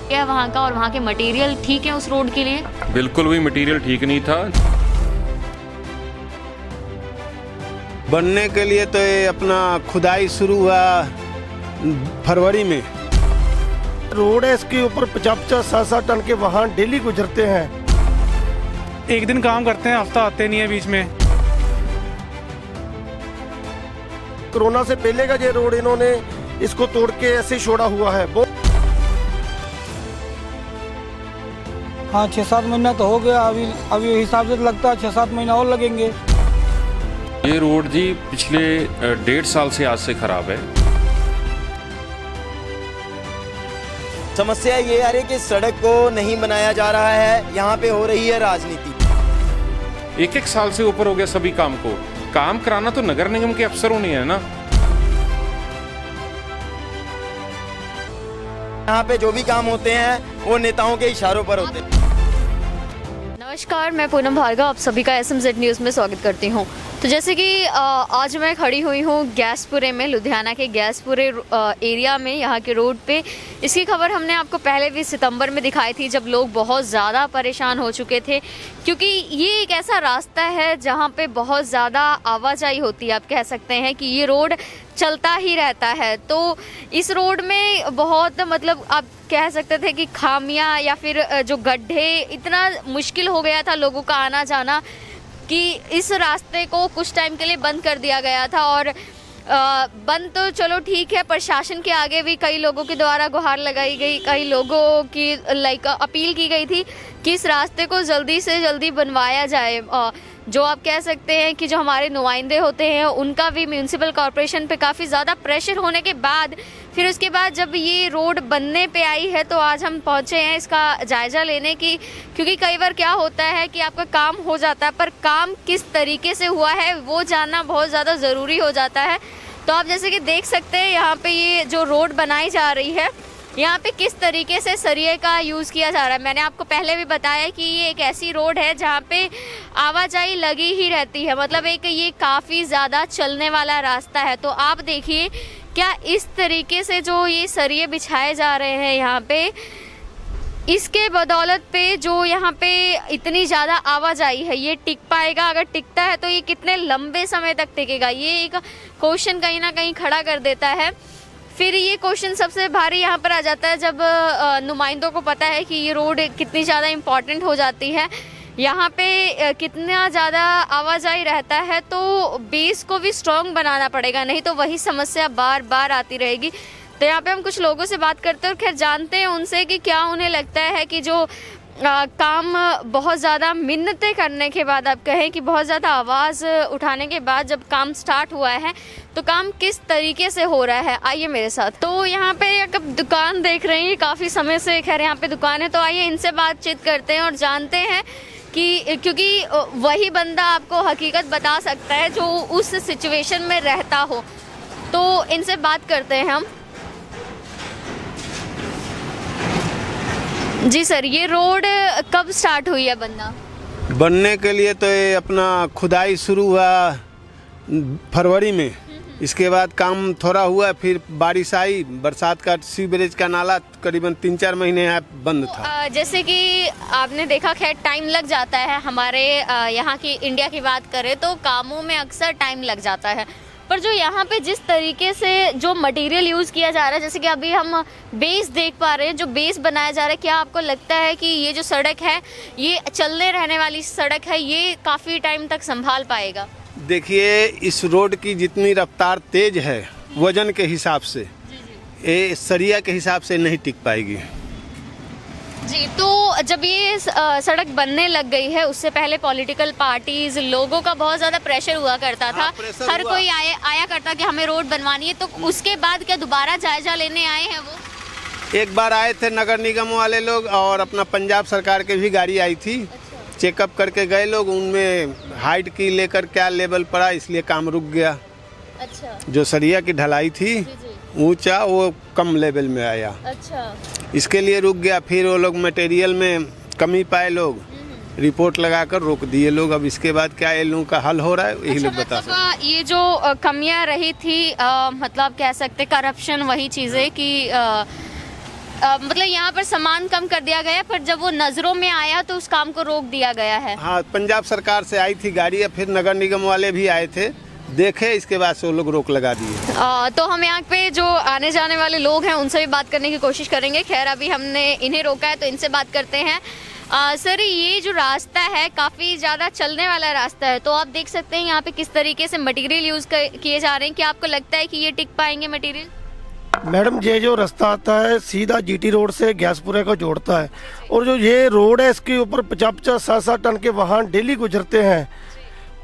क्या है वहाँ का, और वहाँ के मटेरियल ठीक है उस रोड के लिए? बिल्कुल भी मटेरियल ठीक नहीं था। बनने के लिए तो ये अपना खुदाई शुरू हुआ फरवरी में। रोड है, इसके ऊपर 50-60 टन के वाहन डेली गुजरते हैं। एक दिन काम करते हैं, हफ्ता आते नहीं है बीच में। कोरोना से पहले का ये रोड इन्होंने इसको तोड़ के ऐसे छोड़ा हुआ है। हाँ, 6-7 महीना तो हो गया। अभी हिसाब से लगता है 6-7 महीना और लगेंगे। ये रोड जी पिछले 1.5 साल से आज से खराब है। समस्या ये आ रही है कि सड़क को नहीं बनाया जा रहा है, यहाँ पे हो रही है राजनीति। एक साल से ऊपर हो गया सभी काम को। काम कराना तो नगर निगम के अफसरों ने है ना। यहाँ पे जो भी काम होते हैं वो नेताओं के इशारों पर होते हैं। नमस्कार, मैं पूनम भार्गव, आप सभी का SMZ न्यूज़ में स्वागत करती हूँ। तो जैसे कि आज मैं खड़ी हुई हूँ गैसपुरे में, लुधियाना के गैसपुरे एरिया में, यहाँ के रोड पे। इसकी खबर हमने आपको पहले भी सितंबर में दिखाई थी, जब लोग बहुत ज़्यादा परेशान हो चुके थे, क्योंकि ये एक ऐसा रास्ता है जहाँ पे बहुत ज़्यादा आवाजाही होती है। आप कह सकते हैं कि ये रोड चलता ही रहता है। तो इस रोड में बहुत आप कह सकते थे कि खामियां या फिर जो गड्ढे, इतना मुश्किल हो गया था लोगों का आना जाना कि इस रास्ते को कुछ टाइम के लिए बंद कर दिया गया था। और बंद तो चलो ठीक है, प्रशासन के आगे भी कई लोगों के द्वारा गुहार लगाई गई, कई लोगों की अपील की गई थी कि इस रास्ते को जल्दी से जल्दी बनवाया जाए। जो आप कह सकते हैं कि जो हमारे नुमाइंदे होते हैं उनका भी म्यूनिसिपल कॉरपोरेशन पे काफ़ी ज़्यादा प्रेशर होने के बाद फिर उसके बाद जब ये रोड बनने पे आई है, तो आज हम पहुंचे हैं इसका जायज़ा लेने की। क्योंकि कई बार क्या होता है कि आपका काम हो जाता है, पर काम किस तरीके से हुआ है वो जानना बहुत ज़्यादा ज़रूरी हो जाता है। तो आप जैसे कि देख सकते हैं यहाँ पे ये जो रोड बनाई जा रही है, यहाँ पे किस तरीके से सरिये का यूज़ किया जा रहा है। मैंने आपको पहले भी बताया कि ये एक ऐसी रोड है जहाँ पे आवाजाही लगी ही रहती है, एक ये काफ़ी ज़्यादा चलने वाला रास्ता है। तो आप देखिए क्या इस तरीके से जो ये सरिये बिछाए जा रहे हैं यहाँ पे, इसके बदौलत पे जो यहाँ पे इतनी ज़्यादा आवाजाही है, ये टिक पाएगा? अगर टिकता है तो ये कितने लंबे समय तक टिकेगा, ये एक क्वेश्चन कहीं ना कहीं खड़ा कर देता है। फिर ये क्वेश्चन सबसे भारी यहाँ पर आ जाता है जब नुमाइंदों को पता है कि ये रोड कितनी ज़्यादा इम्पॉर्टेंट हो जाती है, यहाँ पे कितना ज़्यादा आवाजाही रहता है, तो बेस को भी स्ट्रॉन्ग बनाना पड़ेगा, नहीं तो वही समस्या बार बार आती रहेगी। तो यहाँ पे हम कुछ लोगों से बात करते हैं और खैर जानते हैं उनसे कि क्या उन्हें लगता है कि जो काम बहुत ज़्यादा मिन्नतें करने के बाद, आप कहें कि बहुत ज़्यादा आवाज़ उठाने के बाद जब काम स्टार्ट हुआ है, तो काम किस तरीके से हो रहा है। आइए मेरे साथ। तो यहाँ पे एक दुकान देख रहे हैं, काफ़ी समय से खैर यहाँ पे दुकान है, तो आइए इनसे बातचीत करते हैं और जानते हैं कि क्योंकि वही बंदा आपको हकीकत बता सकता है जो उस सिचुएशन में रहता हो। तो इनसे बात करते हैं हम। जी सर, ये रोड कब स्टार्ट हुई है बनने के लिए तो ये अपना खुदाई शुरू हुआ फरवरी में। इसके बाद काम थोड़ा हुआ, फिर बारिश आई, बरसात का सीवरेज का नाला करीबन 3-4 महीने यहाँ बंद था। जैसे कि आपने देखा, खैर टाइम लग जाता है। हमारे यहाँ की इंडिया की बात करें तो कामों में अक्सर टाइम लग जाता है, पर जो यहाँ पे जिस तरीके से जो मटेरियल यूज़ किया जा रहा है, जैसे कि अभी हम बेस देख पा रहे हैं, जो बेस बनाया जा रहा है, क्या आपको लगता है कि ये जो सड़क है, ये चलने रहने वाली सड़क है, ये काफ़ी टाइम तक संभाल पाएगा? देखिए, इस रोड की जितनी रफ्तार तेज है वजन के हिसाब से, ये सरिया के हिसाब से नहीं टिक पाएगी जी। तो जब ये सड़क बनने लग गई है, उससे पहले पॉलिटिकल पार्टीज, लोगों का बहुत ज़्यादा प्रेशर हुआ करता था। हर कोई आया करता कि हमें रोड बनवानी है। तो उसके बाद क्या दोबारा जायजा लेने आए हैं वो? एक बार आए थे नगर निगम वाले लोग, और अपना पंजाब सरकार के भी गाड़ी आई थी। चेकअप करके गए लोग, उनमें हाइट की लेकर क्या लेवल पड़ा, इसलिए काम रुक गया। अच्छा। जो सरिया की ढलाई थी ऊंचा, वो कम लेवल में आया। अच्छा। इसके लिए रुक गया। फिर वो लोग मटेरियल में कमी पाए, लोग रिपोर्ट लगाकर रोक दिए लोग। अब इसके बाद क्या इन लोगों का हल हो रहा है, यही लोग बता सकते। ये जो कमियां रही थी, कह सकते करप्शन, वही चीज़ें कि मतलब यहाँ पर सामान कम कर दिया गया, पर जब वो नजरों में आया तो उस काम को रोक दिया गया है। हाँ, पंजाब सरकार से आई थी गाड़ी, या फिर नगर निगम वाले भी आए थे, देखे, इसके बाद से वो लोग रोक लगा दिए। तो हम यहाँ पे जो आने जाने वाले लोग हैं उनसे भी बात करने की कोशिश करेंगे। खैर अभी हमने इन्हें रोका है तो इनसे बात करते हैं। सर, ये जो रास्ता है काफ़ी ज़्यादा चलने वाला रास्ता है, तो आप देख सकते हैं यहाँ पे किस तरीके से मटेरियल यूज़ किए जा रहे हैं। क्या आपको लगता है कि ये टिक पाएंगे मटेरियल? मैडम, ये जो रास्ता आता है सीधा जीटी रोड से ग्यासपुरे को जोड़ता है, और जो ये रोड है इसके ऊपर 50-60 टन के वाहन डेली गुजरते हैं।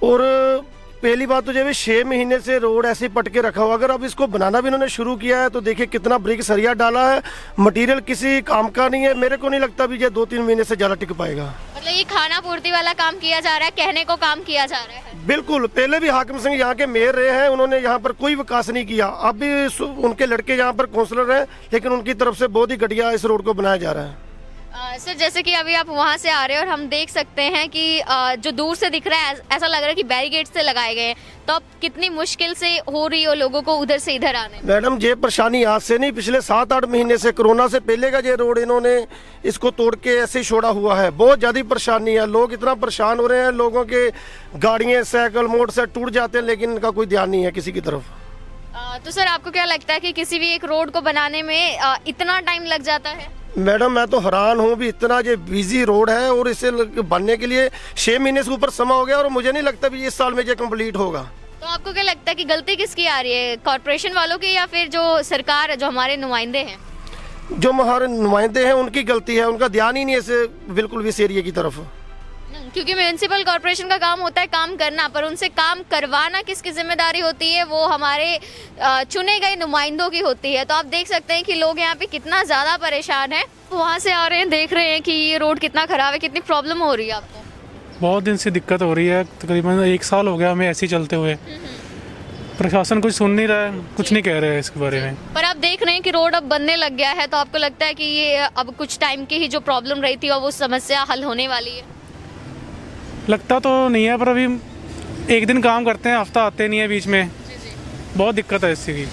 और पहली बात तो जब 6 महीने से रोड ऐसे पट के रखा हुआ, अगर अब इसको बनाना भी इन्होंने शुरू किया है तो देखिए कितना ब्रिक सरिया डाला है, मटेरियल किसी काम का नहीं है। मेरे को नहीं लगता भी ये 2-3 महीने से ज़्यादा टिक पाएगा। मतलब ये खाना पूर्ति वाला काम किया जा रहा है, कहने को काम किया जा रहा है। बिल्कुल, पहले भी हाकिम सिंह यहाँ के मेयर रहे हैं, उन्होंने यहाँ पर कोई विकास नहीं किया। अब भी उनके लड़के यहाँ पर काउंसलर हैं, लेकिन उनकी तरफ से बहुत ही घटिया इस रोड को बनाया जा रहा है। सर, जैसे कि अभी आप वहाँ से आ रहे हैं और हम देख सकते हैं कि जो दूर से दिख रहा है ऐसा लग रहा है कि बैरिकेड से लगाए गए हैं, तो अब कितनी मुश्किल से हो रही हो लोगों को उधर से इधर आने? मैडम, ये परेशानी आज से नहीं, पिछले 7-8 महीने से, कोरोना से पहले का ये रोड इन्होंने इसको तोड़ के ऐसे ही छोड़ा हुआ है। बहुत ज़्यादा परेशानी है, लोग इतना परेशान हो रहे हैं, लोगों के गाड़ियाँ, साइकिल, मोटरसाइकिल टूट जाते हैं, लेकिन इनका कोई ध्यान नहीं है किसी की तरफ। तो सर, आपको क्या लगता है कि किसी भी एक रोड को बनाने में इतना टाइम लग जाता है? मैडम, मैं तो हैरान हूँ भी, इतना ये बिजी रोड है और इसे बनने के लिए 6 महीने से ऊपर समय हो गया, और मुझे नहीं लगता भी इस साल में ये कंप्लीट होगा। तो आपको क्या लगता है कि गलती किसकी आ रही है, कॉर्पोरेशन वालों की या फिर जो सरकार है, जो हमारे नुमाइंदे हैं? जो हमारे नुमाइंदे हैं उनकी गलती है, उनका ध्यान ही नहीं है इसे बिल्कुल भी इस एरिया की तरफ। क्योंकि म्यूनसिपल कॉर्पोरेशन का काम होता है काम करना, पर उनसे काम करवाना किसकी जिम्मेदारी होती है? वो हमारे चुने गए नुमाइंदों की होती है। तो आप देख सकते हैं कि लोग यहाँ पे कितना ज़्यादा परेशान हैं। वहाँ से आ रहे हैं, देख रहे हैं कि ये रोड कितना ख़राब है, कितनी प्रॉब्लम हो रही है आपको? बहुत दिन से दिक्कत हो रही है, तकरीबन 1 साल हो गया हमें ऐसे ही चलते हुए। प्रशासन कुछ सुन नहीं रहा है, कुछ नहीं कह रहे हैं इसके बारे में। पर आप देख रहे हैं कि रोड अब बनने लग गया है, तो आपको लगता है कि ये अब कुछ टाइम की ही जो प्रॉब्लम रही थी और वो समस्या हल होने वाली है? लगता तो नहीं है, पर अभी एक दिन काम करते हैं, हफ्ता आते नहीं है बीच में। बहुत दिक्कत है इससे की।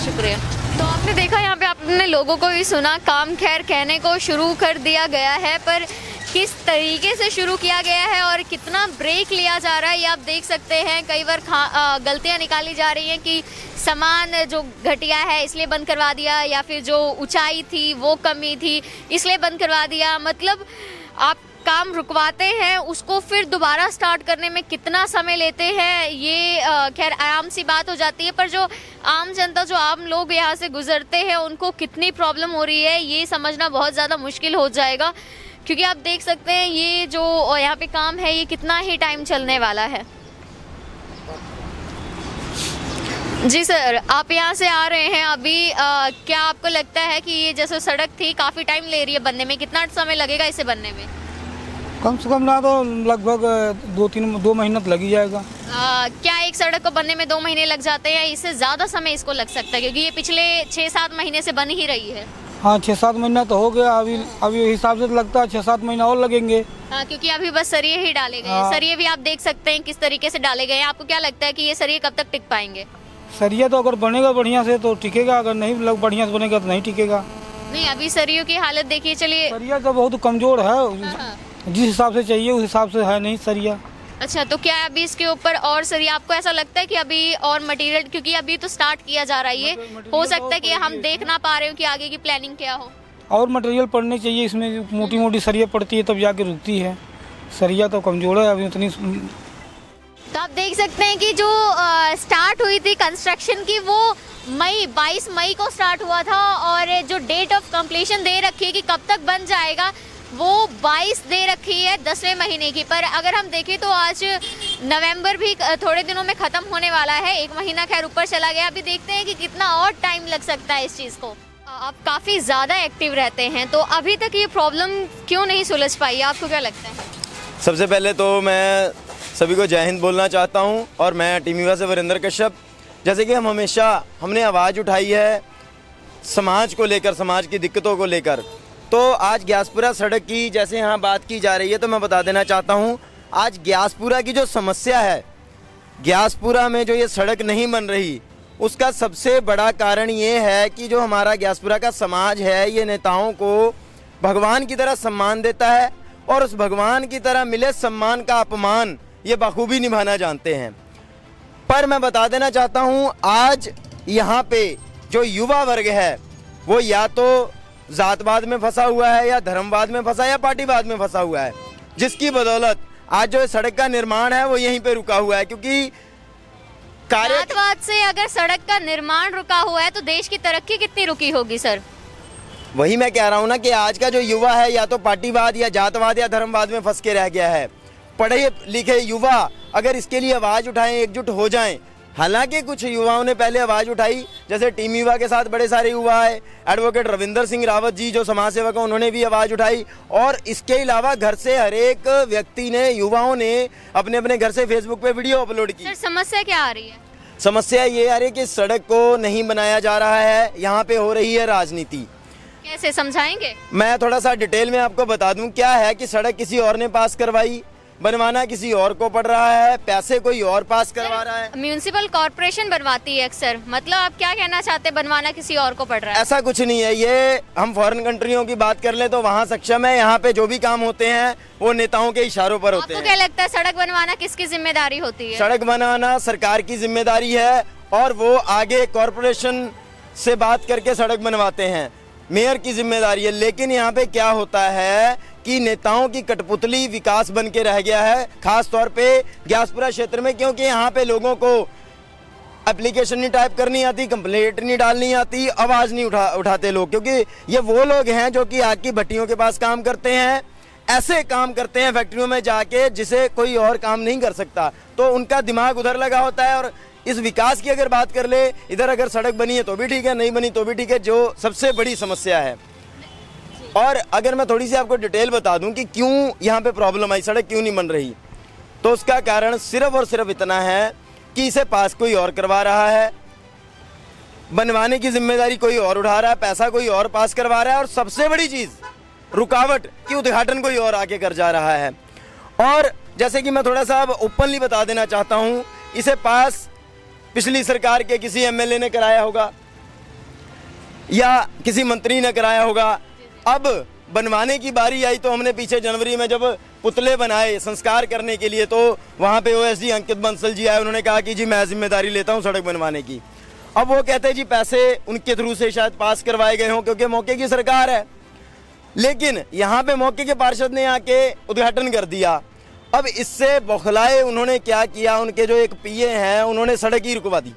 शुक्रिया। तो आपने देखा, यहाँ पे आपने लोगों को भी सुना, काम खैर कहने को शुरू कर दिया गया है, पर किस तरीके से शुरू किया गया है और कितना ब्रेक लिया जा रहा है ये आप देख सकते हैं। कई बार गलतियाँ निकाली जा रही हैं कि सामान जो घटिया है इसलिए बंद करवा दिया, या फिर जो ऊंचाई थी वो कमी थी इसलिए बंद करवा दिया। मतलब आप काम रुकवाते हैं, उसको फिर दोबारा स्टार्ट करने में कितना समय लेते हैं, ये खैर आम सी बात हो जाती है। पर जो आम जनता, जो आम लोग यहाँ से गुजरते हैं, उनको कितनी प्रॉब्लम हो रही है ये समझना बहुत ज़्यादा मुश्किल हो जाएगा। क्योंकि आप देख सकते हैं ये जो यहाँ पे काम है ये कितना ही टाइम चलने वाला है। जी सर, आप यहाँ से आ रहे हैं अभी, क्या आपको लगता है कि ये जैसे सड़क थी काफ़ी टाइम ले रही है बनने में, कितना समय लगेगा इसे बनने में? कम से कम ना तो लगभग 2 महीना तो लग ही जाएगा। क्या एक सड़क को बनने में 2 महीने लग जाते हैं? इससे ज़्यादा समय इसको लग सकता है, क्योंकि ये पिछले 6-7 महीने से बन ही रही है। हाँ, 6-7 महीना तो हो गया, अभी हिसाब से तो लगता है 6-7 महीना और लगेंगे। हाँ, क्योंकि अभी बस सरिये ही डाले गए हैं। हाँ। सरिये भी आप देख सकते हैं किस तरीके से डाले गए हैं। आपको क्या लगता है कि ये सरिये कब तक टिक पाएंगे? सरिया तो अगर बनेगा बढ़िया से तो टिकेगा, अगर नहीं बढ़िया से बनेगा तो नहीं टिकेगा। नहीं, अभी सरियों की हालत देखिए। चलिए, सरिया तो बहुत कमजोर है, जिस हिसाब से चाहिए उस हिसाब से है नहीं सरिया। अच्छा, तो क्या अभी इसके ऊपर और सरिया, आपको ऐसा लगता है कि अभी और मटेरियल, क्योंकि अभी तो स्टार्ट किया जा रहा है ये, हो सकता है कि हम देख ना पा रहे हो कि आगे की प्लानिंग क्या हो? और मटेरियल पड़ने चाहिए इसमें, मोटी मोटी सरिया पड़ती है तब जाके रुकती है। सरिया तो कमजोर है अभी उतनी। तो आप देख सकते हैं कि जो स्टार्ट हुई थी कंस्ट्रक्शन की वो 22 मई को स्टार्ट हुआ था, और जो डेट ऑफ कंप्लीशन दे रखी है कि कब तक बन जाएगा वो 22 दे रखी है 10वें महीने की। पर अगर हम देखें तो आज नवंबर भी थोड़े दिनों में ख़त्म होने वाला है, 1 महीना खैर ऊपर चला गया। अभी देखते हैं कि कितना और टाइम लग सकता है इस चीज़ को। आप काफ़ी ज़्यादा एक्टिव रहते हैं, तो अभी तक ये प्रॉब्लम क्यों नहीं सुलझ पाई, आपको क्या लगता है? सबसे पहले तो मैं सभी को जय हिंद बोलना चाहता हूं, और मैं टीम युवा से वरिंदर कश्यप। जैसे कि हमने आवाज़ उठाई है समाज को लेकर, समाज की दिक्कतों को लेकर, तो आज ग्यासपुरा सड़क की जैसे यहाँ बात की जा रही है, तो मैं बता देना चाहता हूँ आज ग्यासपुरा की जो समस्या है, ग्यासपुरा में जो ये सड़क नहीं बन रही, उसका सबसे बड़ा कारण ये है कि जो हमारा ग्यासपुरा का समाज है, ये नेताओं को भगवान की तरह सम्मान देता है और उस भगवान की तरह मिले सम्मान का अपमान ये बखूबी निभाना जानते हैं। पर मैं बता देना चाहता हूँ, आज यहाँ पे जो युवा वर्ग है वो या तो जातवाद में फंसा हुआ है या धर्मवाद में फंसा या पार्टीवाद में फंसा हुआ है, जिसकी बदौलत आज जो सड़क का निर्माण है वो यहीं पे रुका हुआ है। क्योंकि जातवाद से अगर सड़क का निर्माण रुका हुआ है तो देश की तरक्की कितनी रुकी होगी सर? वही मैं कह रहा हूँ ना कि आज का जो युवा है या तो पार्टीवाद या जातवाद या धर्मवाद में फंस के रह गया है। पढ़े लिखे युवा अगर इसके लिए आवाज़ उठाएं, एकजुट हो जाएं, हालांकि कुछ युवाओं ने पहले आवाज़ उठाई, जैसे टीम युवा के साथ बड़े सारे युवा है, एडवोकेट रविंदर सिंह रावत जी जो समाज सेवक हैं उन्होंने भी आवाज़ उठाई, और इसके अलावा घर से हर एक व्यक्ति ने, युवाओं ने अपने अपने घर से फेसबुक पे वीडियो अपलोड की। सर समस्या क्या आ रही है? समस्या ये आ रही है कि सड़क को नहीं बनाया जा रहा है, यहाँ पे हो रही है राजनीति। कैसे समझाएंगे? मैं थोड़ा सा डिटेल में आपको बता दूं। क्या है कि सड़क किसी और ने पास करवाई, बनवाना किसी और को पड़ रहा है, पैसे कोई और पास करवा रहा है। म्यूनिसिपल कॉर्पोरेशन बनवाती है अक्सर, मतलब आप क्या कहना चाहते हैं, बनवाना किसी और को पड़ रहा है? ऐसा कुछ नहीं है। ये हम फॉरेन कंट्रियों की बात कर ले तो वहाँ सक्षम है, यहाँ पे जो भी काम होते हैं वो नेताओं के इशारों पर होते आपको हैं। क्या लगता है सड़क बनवाना किसकी जिम्मेदारी होती है? सड़क बनाना सरकार की जिम्मेदारी है और वो आगे कॉर्पोरेशन से बात करके सड़क बनवाते हैं, मेयर की जिम्मेदारी है। लेकिन यहाँ पे क्या होता है कि नेताओं की कठपुतली विकास बन के रह गया है, खास तौर पे ग्यासपुरा क्षेत्र में, क्योंकि यहाँ पे लोगों को एप्लीकेशन नहीं टाइप करनी आती, कंप्लेंट नहीं डालनी आती, आवाज़ नहीं उठाते लोग, क्योंकि ये वो लोग हैं जो कि आग की भट्टियों के पास काम करते हैं, ऐसे काम करते हैं फैक्ट्रियों में जाके जिसे कोई और काम नहीं कर सकता, तो उनका दिमाग उधर लगा होता है। और इस विकास की अगर बात कर ले, इधर अगर सड़क बनी है तो भी ठीक है, नहीं बनी तो भी ठीक है, जो सबसे बड़ी समस्या है। और अगर मैं थोड़ी सी आपको डिटेल बता दूं कि क्यों यहाँ पे प्रॉब्लम आई, सड़क क्यों नहीं बन रही, तो उसका कारण सिर्फ और सिर्फ इतना है कि इसे पास कोई और करवा रहा है, बनवाने की जिम्मेदारी कोई और उठा रहा है, पैसा कोई और पास करवा रहा है, और सबसे बड़ी चीज़ रुकावट की उद्घाटन कोई और आके कर जा रहा है। और जैसे कि मैं थोड़ा सा अब ओपनली बता देना चाहता हूँ, इसे पास पिछली सरकार के किसी एमएलए ने कराया होगा या किसी मंत्री ने कराया होगा। अब बनवाने की बारी आई तो हमने पीछे जनवरी में जब पुतले बनाए संस्कार करने के लिए, तो वहाँ पे ओएसडी अंकित बंसल जी आए, उन्होंने कहा कि जी मैं जिम्मेदारी लेता हूँ सड़क बनवाने की। अब वो कहते हैं जी पैसे उनके थ्रू से शायद पास करवाए गए हों क्योंकि मौके की सरकार है, लेकिन यहाँ पे मौके के पार्षद ने आके उद्घाटन कर दिया। अब इससे बौखलाए उन्होंने क्या किया, उनके जो एक पीए हैं उन्होंने सड़क ही रुकवा दी,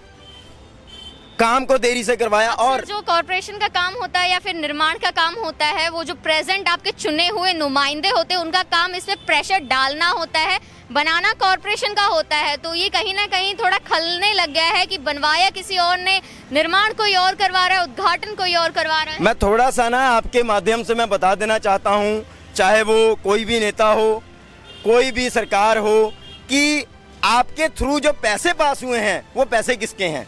काम को देरी से करवाया। और जो कॉर्पोरेशन का काम होता है या फिर निर्माण का काम होता है, वो जो प्रेजेंट आपके चुने हुए नुमाइंदे होते हैं उनका काम इसमें प्रेशर डालना होता है, बनाना कॉर्पोरेशन का होता है। तो ये कहीं ना कहीं थोड़ा खलने लग गया है कि बनवाया किसी और ने, निर्माण कोई और करवा रहा है, उद्घाटन कोई और करवा रहा है। मैं थोड़ा सा ना आपके माध्यम से मैं बता देना चाहता हूँ, चाहे वो कोई भी नेता हो, कोई भी सरकार हो, कि आपके थ्रू जो पैसे पास हुए हैं वो पैसे किसके हैं,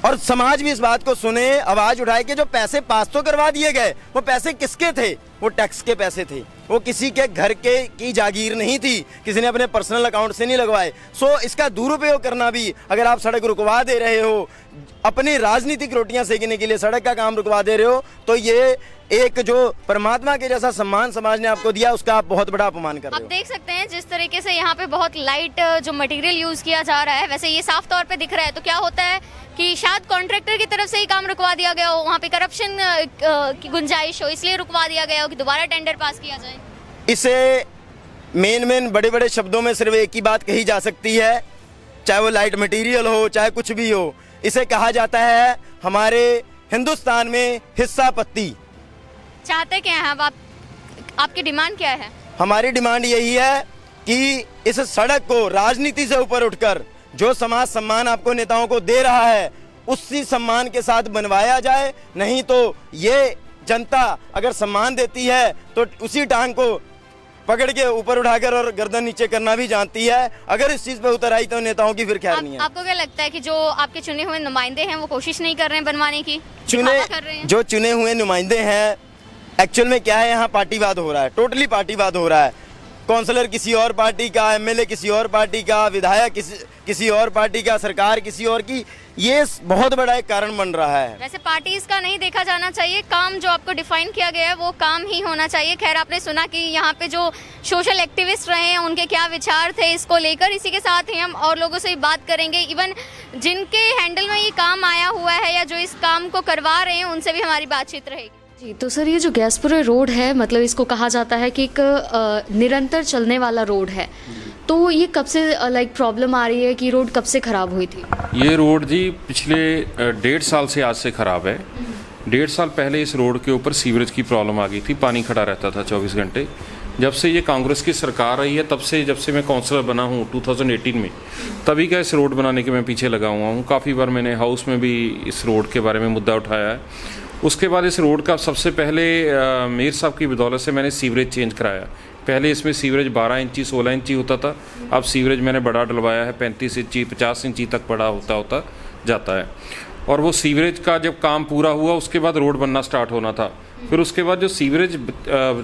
और समाज भी इस बात को सुने, आवाज उठाए कि जो पैसे पास तो करवा दिए गए वो पैसे किसके थे, वो टैक्स के पैसे थे, वो किसी के घर के की जागीर नहीं थी, किसी ने अपने पर्सनल अकाउंट से नहीं लगवाए। सो इसका दुरुपयोग करना भी, अगर आप सड़क रुकवा दे रहे हो, अपनी राजनीतिक रोटियां सेकने के लिए सड़क का काम रुकवा दे रहे हो, तो ये एक जो परमात्मा के जैसा सम्मान समाज ने आपको दिया उसका आप बहुत बड़ा अपमान कर रहे हो। आप देख सकते हैं जिस तरीके से यहाँ पे बहुत लाइट जो मटेरियल यूज किया जा रहा है, वैसे ये साफ तौर पे दिख रहा है। तो क्या होता है कि शायद कॉन्ट्रैक्टर की तरफ से ही काम रुकवा दिया गया हो, वहाँ पे करप्शन की गुंजाइश हो, इसलिए रुकवा दिया गया हो कि दोबारा टेंडर पास किया जाए। इसे मेन बड़े बड़े शब्दों में सिर्फ एक ही बात कही जा सकती है, चाहे वो लाइट मटेरियल हो चाहे कुछ भी हो, इसे कहा जाता है हमारे हिंदुस्तान में हिस्सा पत्ती। चाहते क्या हैं आप, आपकी डिमांड क्या है? हमारी डिमांड यही है कि इस सड़क को राजनीति से ऊपर उठकर जो समाज सम्मान आपको नेताओं को दे रहा है उसी सम्मान के साथ बनवाया जाए, नहीं तो ये जनता अगर सम्मान देती है तो उसी टांग को पकड़ के ऊपर उठाकर और गर्दन नीचे करना भी जानती है। अगर इस चीज पे उतर आई तो नेताओं की फिर खैर नहीं है। आपको क्या लगता है कि जो आपके चुने हुए नुमाइंदे हैं वो कोशिश नहीं कर रहे हैं बनवाने की? जो चुने हुए नुमाइंदे हैं, एक्चुअल में क्या है, यहाँ पार्टीवाद हो रहा है, टोटली पार्टीवाद हो रहा है। काउंसलर किसी और पार्टी का, एमएलए किसी और पार्टी का, विधायक किसी और पार्टी का, सरकार किसी और की, ये बहुत बड़ा एक कारण बन रहा है। वैसे पार्टीज का नहीं देखा जाना चाहिए, काम जो आपको डिफाइन किया गया है वो काम ही होना चाहिए। खैर, आपने सुना कि यहाँ पे जो सोशल एक्टिविस्ट रहे हैं उनके क्या विचार थे इसको लेकर। इसी के साथ ही हम और लोगों से भी बात करेंगे, इवन जिनके हैंडल में ये काम आया हुआ है या जो इस काम को करवा रहे हैं उनसे भी हमारी बातचीत रहेगी। जी, तो सर ये जो गैसपुरे रोड है, मतलब इसको कहा जाता है कि एक निरंतर चलने वाला रोड है, तो ये कब से लाइक प्रॉब्लम आ रही है कि रोड कब से ख़राब हुई थी? ये रोड जी पिछले 1.5 साल से आज से ख़राब है। 1.5 साल पहले इस रोड के ऊपर सीवरेज की प्रॉब्लम आ गई थी, पानी खड़ा रहता था 24 घंटे। जब से ये कांग्रेस की सरकार रही है तब से, जब से मैं काउंसलर बना हूँ 2018 में, तभी का इस रोड बनाने के मैं पीछे लगा हुआ हूँ। काफ़ी बार मैंने हाउस में भी इस रोड के बारे में मुद्दा उठाया है। उसके बाद इस रोड का सबसे पहले मेयर साहब की बदौलत से मैंने सीवरेज चेंज कराया। पहले इसमें सीवरेज 12 इंची 16 इंची होता था, अब सीवरेज मैंने बड़ा डलवाया है, 35 इंची 50 इंची तक बड़ा होता जाता है। और वो सीवरेज का जब काम पूरा हुआ उसके बाद रोड बनना स्टार्ट होना था। फिर उसके बाद जो सीवरेज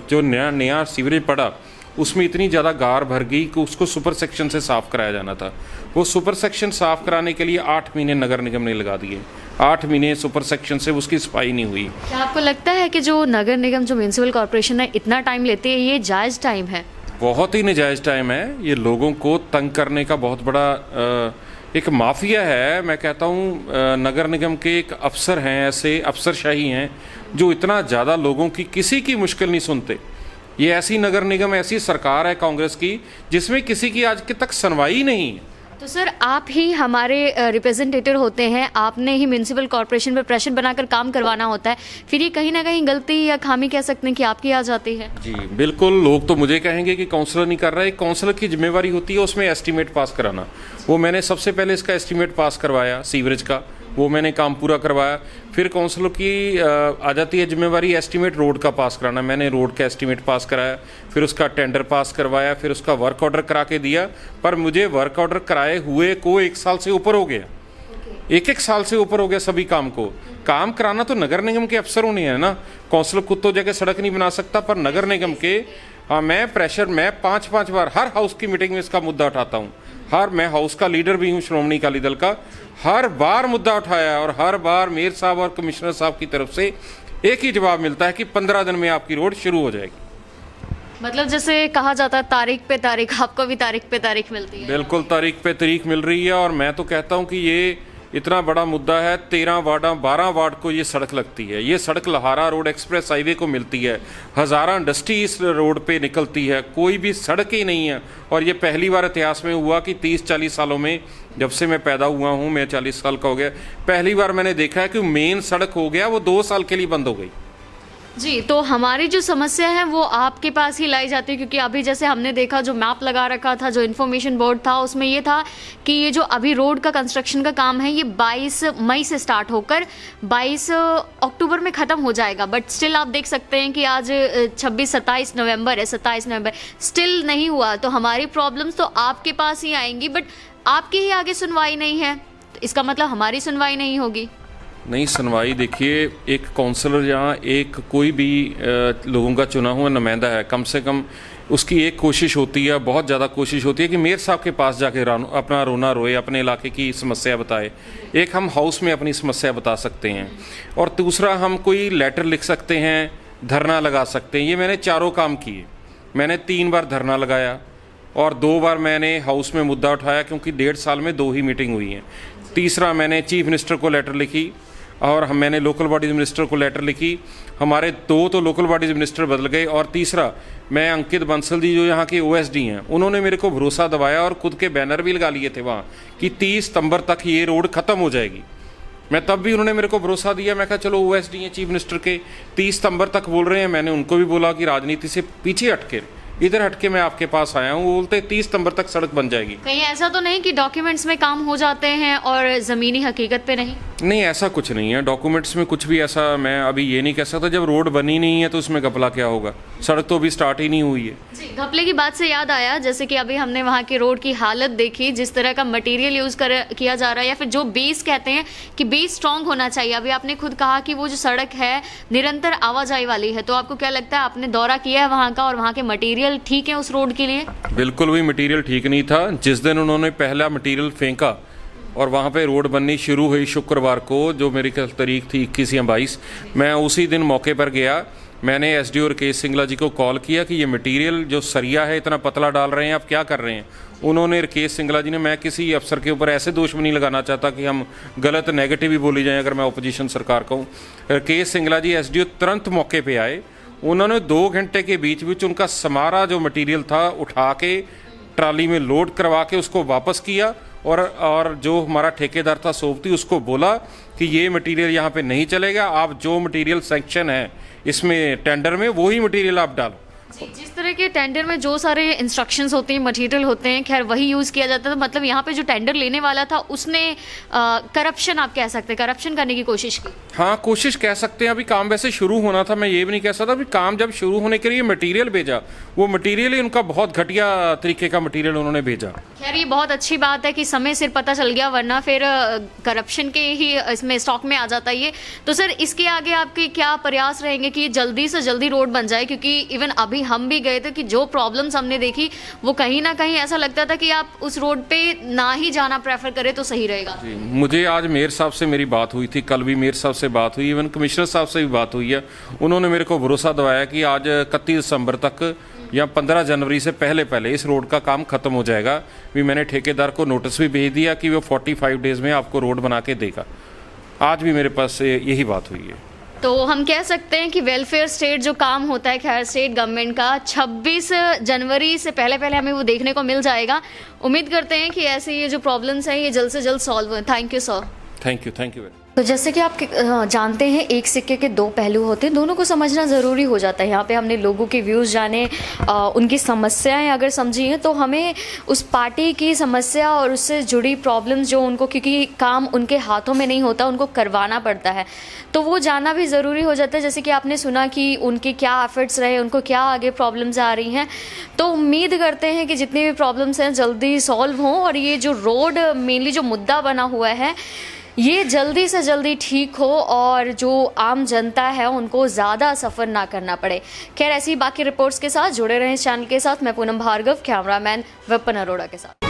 जो नया सीवरेज पड़ा उसमें इतनी ज़्यादा गार भर गई कि उसको सुपर सेक्शन से साफ़ कराया जाना था। वो सुपर सेक्शन साफ़ कराने के लिए 8 महीने नगर निगम ने लगा दिए। 8 महीने सुपर सेक्शन से उसकी सफाई नहीं हुई। क्या आपको लगता है कि जो नगर निगम, जो म्यूनसिपल कॉर्पोरेशन है, इतना टाइम लेते हैं, ये जायज़ टाइम है? बहुत ही नाजायज़ टाइम है। ये लोगों को तंग करने का बहुत बड़ा एक माफिया है। मैं कहता हूँ नगर निगम के एक अफसर हैं, ऐसे अफसरशाही हैं जो इतना ज़्यादा लोगों की किसी की मुश्किल नहीं सुनते। ये ऐसी नगर निगम, ऐसी सरकार है कांग्रेस की जिसमें किसी की आज तक सुनवाई नहीं है। तो सर, आप ही हमारे रिप्रेजेंटेटिव होते हैं, आपने ही म्यूनसिपल कॉर्पोरेशन पर प्रेशर बनाकर काम करवाना होता है, फिर ये कहीं ना कहीं गलती या खामी कह सकते हैं कि आपकी आ जाती है? जी बिल्कुल। लोग तो मुझे कहेंगे कि काउंसलर नहीं कर रहा है। काउंसलर की जिम्मेवारी होती है उसमें एस्टीमेट पास कराना। वो मैंने सबसे पहले इसका एस्टीमेट पास करवाया सीवरेज का, वो मैंने काम पूरा करवाया। फिर काउंसलर की आ जाती है जिम्मेवारी एस्टीमेट रोड का पास कराना। मैंने रोड का एस्टीमेट पास कराया, फिर उसका टेंडर पास करवाया, फिर उसका वर्क ऑर्डर करा के दिया। पर मुझे वर्क ऑर्डर कराए हुए को 1 साल से ऊपर हो गया। 1 साल से ऊपर हो गया सभी काम को। काम कराना तो नगर निगम के अफसरों ने है ना। काउंसलर खुद तो जगह सड़क नहीं बना सकता, पर नगर निगम के मैं 5-5 बार हर हाउस की मीटिंग में इसका मुद्दा उठाता हूँ। मैं हाउस का लीडर भी हूँ श्रोमणी अकाली दल का। हर बार मुद्दा उठाया है और हर बार मेयर साहब और कमिश्नर साहब की तरफ से एक ही जवाब मिलता है कि 15 दिन में आपकी रोड शुरू हो जाएगी। मतलब जैसे कहा जाता है तारीख पे तारीख, आपको भी तारीख पे तारीख मिलती है? बिल्कुल, तारीख पे तारीख मिल रही है। और मैं तो कहता हूँ कि ये इतना बड़ा मुद्दा है। 12 वार्ड को ये सड़क लगती है। ये सड़क लहारा रोड एक्सप्रेस हाईवे को मिलती है। हज़ारों इंडस्ट्री इस रोड पे निकलती है, कोई भी सड़क ही नहीं है। और ये पहली बार इतिहास में हुआ कि 30-40 सालों में, जब से मैं पैदा हुआ हूँ, मैं 40 साल का हो गया, पहली बार मैंने देखा है कि मेन सड़क हो गया वो 2 साल के लिए बंद हो गई। जी, तो हमारी जो समस्या है वो आपके पास ही लाई जाती है, क्योंकि अभी जैसे हमने देखा जो मैप लगा रखा था, जो इन्फॉर्मेशन बोर्ड था, उसमें ये था कि ये जो अभी रोड का कंस्ट्रक्शन का काम है ये 22 मई से स्टार्ट होकर 22 अक्टूबर में ख़त्म हो जाएगा। बट स्टिल आप देख सकते हैं कि आज 27 नवंबर है, 27 नवंबर स्टिल नहीं हुआ। तो हमारी प्रॉब्लम्स तो आपके पास ही आएंगी, बट आपकी ही आगे सुनवाई नहीं है, तो इसका मतलब हमारी सुनवाई नहीं होगी। नहीं, सुनवाई देखिए, एक काउंसलर यहाँ एक कोई भी लोगों का चुना हुआ नुमाइंदा है, कम से कम उसकी एक कोशिश होती है, बहुत ज़्यादा कोशिश होती है कि मेयर साहब के पास जाके अपना रोना रोए, अपने इलाके की समस्या बताए। एक हम हाउस में अपनी समस्या बता सकते हैं, और दूसरा हम कोई लेटर लिख सकते हैं, धरना लगा सकते हैं। ये मैंने चारों काम किए। मैंने 3 बार धरना लगाया और 2 बार मैंने हाउस में मुद्दा उठाया, क्योंकि 1.5 साल में 2 ही मीटिंग हुई हैं। तीसरा मैंने चीफ मिनिस्टर को लेटर लिखी और मैंने लोकल बॉडीज मिनिस्टर को लेटर लिखी। हमारे 2 तो लोकल बॉडीज मिनिस्टर बदल गए, और तीसरा मैं अंकित बंसल जी जो यहाँ के OSD हैं, उन्होंने मेरे को भरोसा दिवाया और खुद के बैनर भी लगा लिए थे वहाँ कि 30 सितंबर तक ये रोड ख़त्म हो जाएगी। मैं तब भी, उन्होंने मेरे को भरोसा दिया। मैं कहा चलो OSD हैं चीफ मिनिस्टर के, 30 सितंबर तक बोल रहे हैं। मैंने उनको भी बोला कि राजनीति से पीछे हटके, इधर हटके मैं आपके पास आया हूँ। वो बोलते 30 सितंबर तक सड़क बन जाएगी। कहीं ऐसा तो नहीं कि डॉक्यूमेंट्स में काम हो जाते हैं और ज़मीनी हकीकत पे नहीं? नहीं, ऐसा कुछ नहीं है डॉक्यूमेंट्स में, कुछ भी ऐसा मैं अभी ये नहीं कह सकता। जब रोड बनी नहीं है तो उसमें घपला क्या होगा, सड़क तो अभी स्टार्ट ही नहीं हुई है। जी, घपले की बात से याद आया, जैसे कि अभी हमने वहाँ की रोड की हालत देखी, जिस तरह का मटेरियल यूज़ किया जा रहा है, या फिर जो बेस कहते हैं कि बेस स्ट्रांग होना चाहिए। अभी आपने खुद कहा कि वो जो सड़क है निरंतर आवाजाही वाली है, तो आपको क्या लगता है, आपने दौरा किया है वहाँ का और वहाँ के मटेरियल ठीक है उस रोड के लिए? बिल्कुल भी मटेरियल ठीक नहीं था। जिस दिन उन्होंने पहला मटेरियल फेंका और वहाँ पे रोड बननी शुरू हुई शुक्रवार को, जो मेरी तारीख थी 21 या 22, मैं उसी दिन मौके पर गया। मैंने एसडीओ राकेश सिंगला जी को कॉल किया कि ये मटेरियल जो सरिया है इतना पतला डाल रहे हैं, आप क्या कर रहे हैं। उन्होंने, राकेश सिंगला जी ने, मैं किसी अफसर के ऊपर ऐसे दोष भी नहीं लगाना चाहता कि हम गलत नेगेटिव ही बोली जाएं अगर मैं अपोजिशन सरकार का हूँ। राकेश सिंगला जी एसडीओ तुरंत मौके पर आए। उन्होंने 2 घंटे के बीच उनका सारा जो मटीरियल था उठा के ट्राली में लोड करवा के उसको वापस किया, और जो हमारा ठेकेदार था सोबती, उसको बोला कि ये मटेरियल यहाँ पे नहीं चलेगा, आप जो मटेरियल सैंक्शन है इसमें टेंडर में वही मटेरियल आप डालो। जिस तरह के टेंडर में जो सारे इंस्ट्रक्शंस होते हैं, मटेरियल होते हैं, खैर वही यूज़ किया जाता है। तो मतलब यहाँ पे जो टेंडर लेने वाला था उसने करप्शन, आप कह सकते हैं, करप्शन करने की कोशिश की। हाँ, कोशिश कह सकते हैं। अभी काम वैसे शुरू होना था, मैं ये भी नहीं कह सकता। अभी काम जब शुरू होने के लिए मटेरियल भेजा, वो मटेरियल ही उनका बहुत घटिया तरीके का मटेरियल उन्होंने भेजा। खैर ये बहुत अच्छी बात है कि समय सिर पता चल गया, वरना फिर करप्शन के ही इसमें स्टॉक में आ जाता ये। तो सर इसके आगे आपके क्या प्रयास रहेंगे कि जल्दी से जल्दी रोड बन जाए? क्योंकि इवन अभी हम भी गए थे कि जो प्रॉब्लम्स हमने देखी वो कहीं ना कहीं ऐसा लगता था कि आप उस रोड पे ना ही जाना प्रेफर करें तो सही रहेगा। जी, मुझे आज मेयर साहब से मेरी बात हुई थी, कल भी मेयर साहब से बात हुई, इवन कमिश्नर साहब से भी बात हुई है। उन्होंने मेरे को भरोसा दिलाया कि आज 31 दिसंबर तक या 15 जनवरी से पहले इस रोड का काम खत्म हो जाएगा। भी मैंने ठेकेदार को नोटिस भी भेज दिया कि वो 45 डेज में आपको रोड बना के देगा। आज भी मेरे पास यही बात हुई है। तो हम कह सकते हैं कि वेलफेयर स्टेट जो काम होता है खैर स्टेट गवर्नमेंट का, 26 जनवरी से पहले हमें वो देखने को मिल जाएगा। उम्मीद करते हैं कि ऐसे ये जो प्रॉब्लम्स हैं ये जल्द से जल्द सॉल्व हो। Thank you sir. Thank you. तो जैसे कि आप जानते हैं एक सिक्के के 2 पहलू होते हैं, दोनों को समझना ज़रूरी हो जाता है। यहाँ पे हमने लोगों के व्यूज़ जाने, उनकी समस्याएं अगर समझी हैं, तो हमें उस पार्टी की समस्या और उससे जुड़ी प्रॉब्लम्स जो उनको, क्योंकि काम उनके हाथों में नहीं होता, उनको करवाना पड़ता है, तो वो जानना भी ज़रूरी हो जाता है। जैसे कि आपने सुना कि उनके क्या एफर्ट्स रहे, उनको क्या आगे प्रॉब्लम्स आ रही हैं। तो उम्मीद करते हैं कि जितनी भी प्रॉब्लम्स हैं जल्दी सॉल्व हों, और ये जो रोड मेनली जो मुद्दा बना हुआ है ये जल्दी से जल्दी ठीक हो, और जो आम जनता है उनको ज़्यादा सफ़र ना करना पड़े। खैर ऐसी बाकी रिपोर्ट्स के साथ जुड़े रहें इस चैनल के साथ। मैं पूनम भार्गव, कैमरामैन विपिन अरोड़ा के साथ।